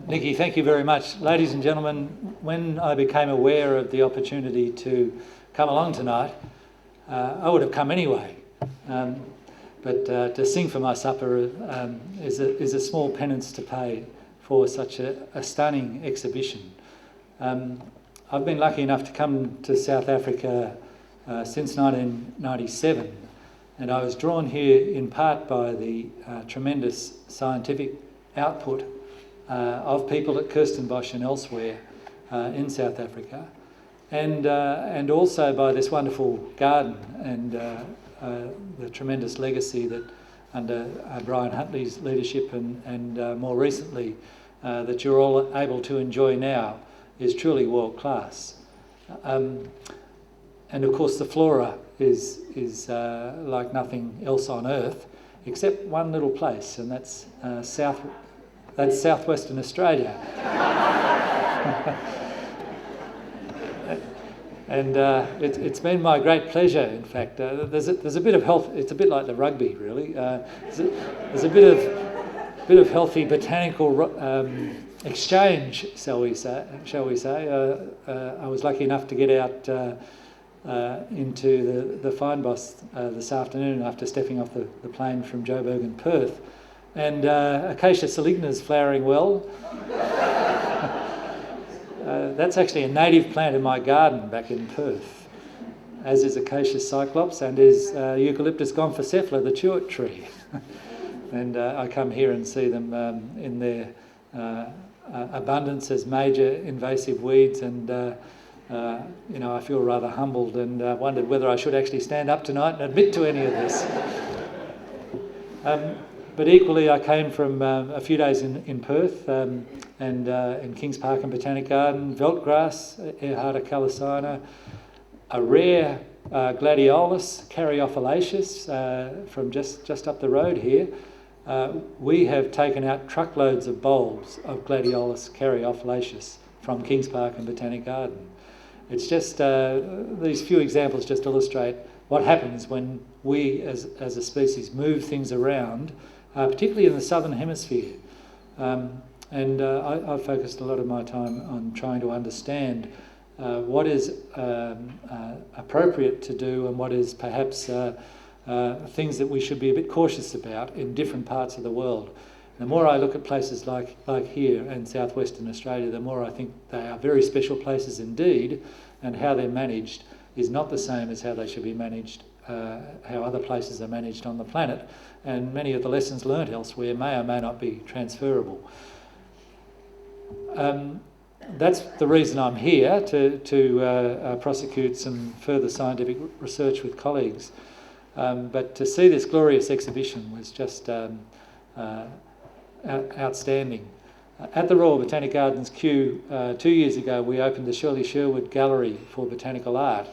Nikki, thank you very much. Ladies and gentlemen, when I became aware of the opportunity to come along tonight, I would have come anyway. But to sing for my supper is a small penance to pay for such a stunning exhibition. I've been lucky enough to come to South Africa since 1997, and I was drawn here in part by the tremendous scientific output of people at Kirstenbosch and elsewhere in South Africa, and also by this wonderful garden and the tremendous legacy that under Brian Huntley's leadership and more recently that you're all able to enjoy now is truly world class. And of course the flora is like nothing else on earth except one little place, and that's southwestern Australia. And it's been my great pleasure, in fact. There's a bit of health. It's a bit like the rugby, really. There's a bit of healthy botanical exchange, shall we say? I was lucky enough to get out into the Fynbos this afternoon after stepping off the plane from Joburg and Perth, and Acacia saligna is flowering well. That's actually a native plant in my garden back in Perth, as is Acacia cyclops and is Eucalyptus gomphocephala, the tuart tree. And I come here and see them in their abundance as major invasive weeds, and I feel rather humbled and wondered whether I should actually stand up tonight and admit to any of this. But equally, I came from a few days in Perth and in Kings Park and Botanic Garden, veldgrass, Earharta calycina, a rare gladiolus, Caryophyllaceous, from just up the road here. We have taken out truckloads of bulbs of gladiolus Caryophyllaceous from Kings Park and Botanic Garden. It's just, these few examples just illustrate what happens when we as a species move things around, particularly in the southern hemisphere. I've focused a lot of my time on trying to understand what is appropriate to do and what is perhaps things that we should be a bit cautious about in different parts of the world. The more I look at places like here in southwestern Australia, the more I think they are very special places indeed, and how they're managed is not the same as how they should be managed, how other places are managed on the planet, and many of the lessons learnt elsewhere may or may not be transferable. That's the reason I'm here, to prosecute some further scientific research with colleagues. But to see this glorious exhibition was just outstanding. At the Royal Botanic Gardens Kew 2 years ago, we opened the Shirley Sherwood Gallery for Botanical Art,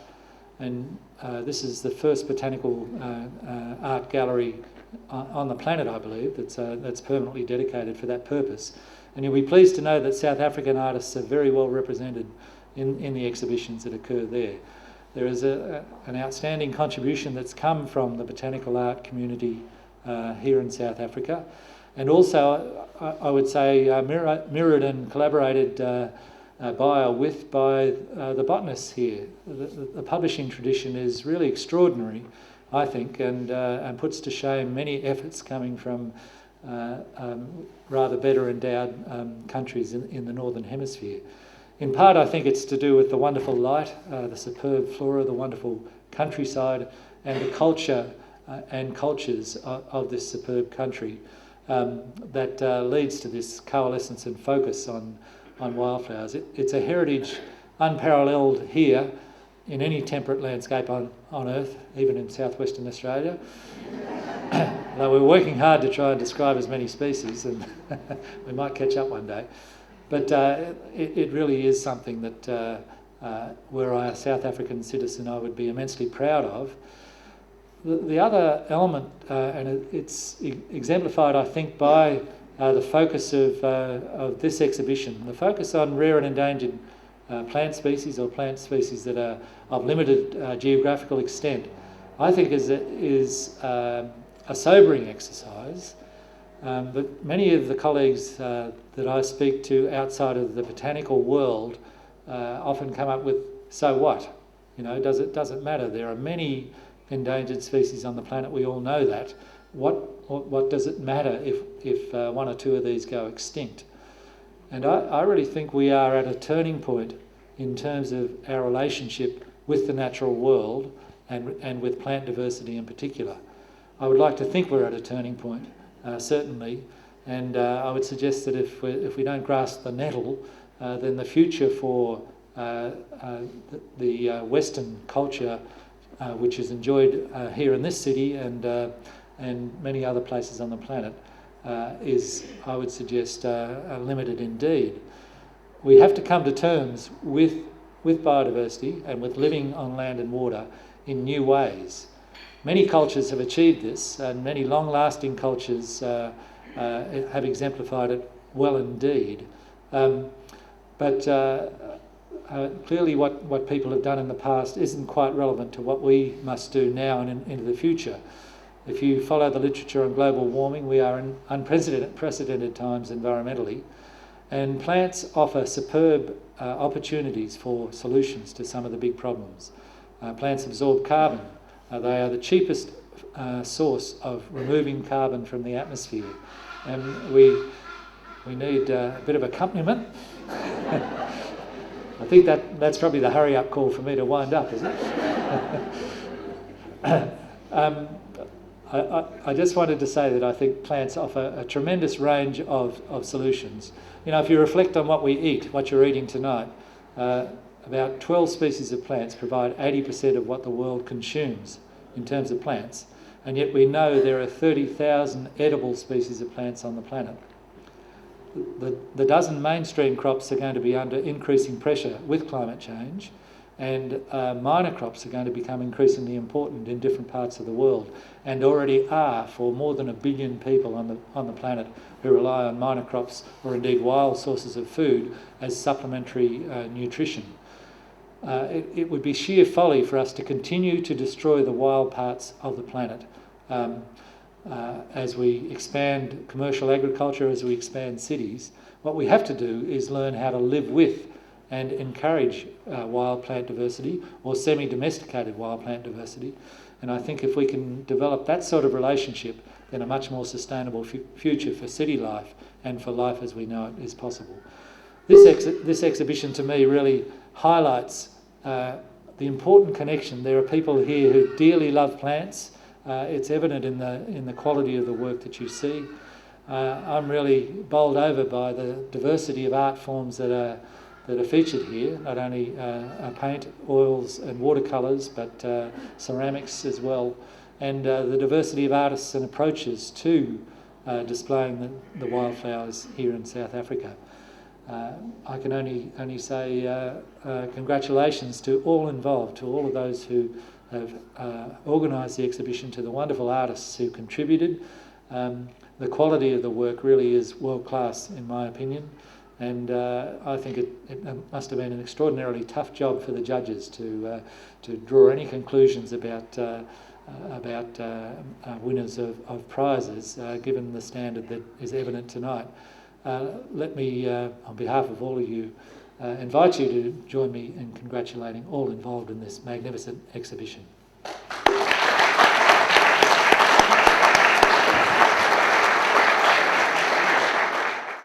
and this is the first botanical art gallery on the planet, I believe, that's permanently dedicated for that purpose. And you'll be pleased to know that South African artists are very well represented in the exhibitions that occur there. There is an outstanding contribution that's come from the botanical art community here in South Africa. And also, I would say, mirrored and collaborated by the botanists here. The publishing tradition is really extraordinary, I think, and puts to shame many efforts coming from rather better endowed countries in the Northern Hemisphere. In part, I think it's to do with the wonderful light, the superb flora, the wonderful countryside, and the culture and cultures of this superb country that leads to this coalescence and focus on wildflowers. It's a heritage unparalleled here in any temperate landscape on Earth, even in southwestern Australia. Though we're working hard to try and describe as many species, and we might catch up one day. But it really is something that, were I a South African citizen, I would be immensely proud of. The other element, and it's exemplified, I think, by the focus of this exhibition, the focus on rare and endangered plant species, or plant species that are of limited geographical extent, I think is a sobering exercise, But many of the colleagues that I speak to outside of the botanical world often come up with, so what? You know, doesn't matter. There are many endangered species on the planet. We all know that. What does it matter if one or two of these go extinct? And I really think we are at a turning point in terms of our relationship with the natural world and with plant diversity in particular. I would like to think we're at a turning point, certainly, and I would suggest that if we don't grasp the nettle, then the future for the Western culture, which is enjoyed here in this city and many other places on the planet, is, I would suggest, limited indeed. We have to come to terms with biodiversity and with living on land and water in new ways. Many cultures have achieved this, and many long-lasting cultures have exemplified it well indeed. But clearly what people have done in the past isn't quite relevant to what we must do now and into the future. If you follow the literature on global warming, we are in unprecedented times environmentally, and plants offer superb opportunities for solutions to some of the big problems. Plants absorb carbon. They are the cheapest source of removing carbon from the atmosphere, and we need a bit of accompaniment. I think that's probably the hurry-up call for me to wind up, is it? I just wanted to say that I think plants offer a tremendous range of solutions. You know, if you reflect on what we eat, what you're eating tonight, about 12 species of plants provide 80% of what the world consumes in terms of plants, and yet we know there are 30,000 edible species of plants on the planet. The dozen mainstream crops are going to be under increasing pressure with climate change, and minor crops are going to become increasingly important in different parts of the world, and already are for more than 1 billion people on the planet who rely on minor crops or indeed wild sources of food as supplementary nutrition. It would be sheer folly for us to continue to destroy the wild parts of the planet as we expand commercial agriculture, as we expand cities. What we have to do is learn how to live with and encourage wild plant diversity, or semi-domesticated wild plant diversity. And I think if we can develop that sort of relationship, then a much more sustainable future for city life and for life as we know it is possible. This exhibition to me really highlights the important connection. There are people here who dearly love plants. It's evident in the quality of the work that you see. I'm really bowled over by the diversity of art forms that are featured here, not only paint, oils and watercolours, but ceramics as well, and the diversity of artists and approaches to displaying the wildflowers here in South Africa. I can only say congratulations to all involved, to all of those who have organised the exhibition, to the wonderful artists who contributed. The quality of the work really is world-class in my opinion. And I think it must have been an extraordinarily tough job for the judges to draw any conclusions about winners of prizes, given the standard that is evident tonight. Let me, on behalf of all of you, invite you to join me in congratulating all involved in this magnificent exhibition.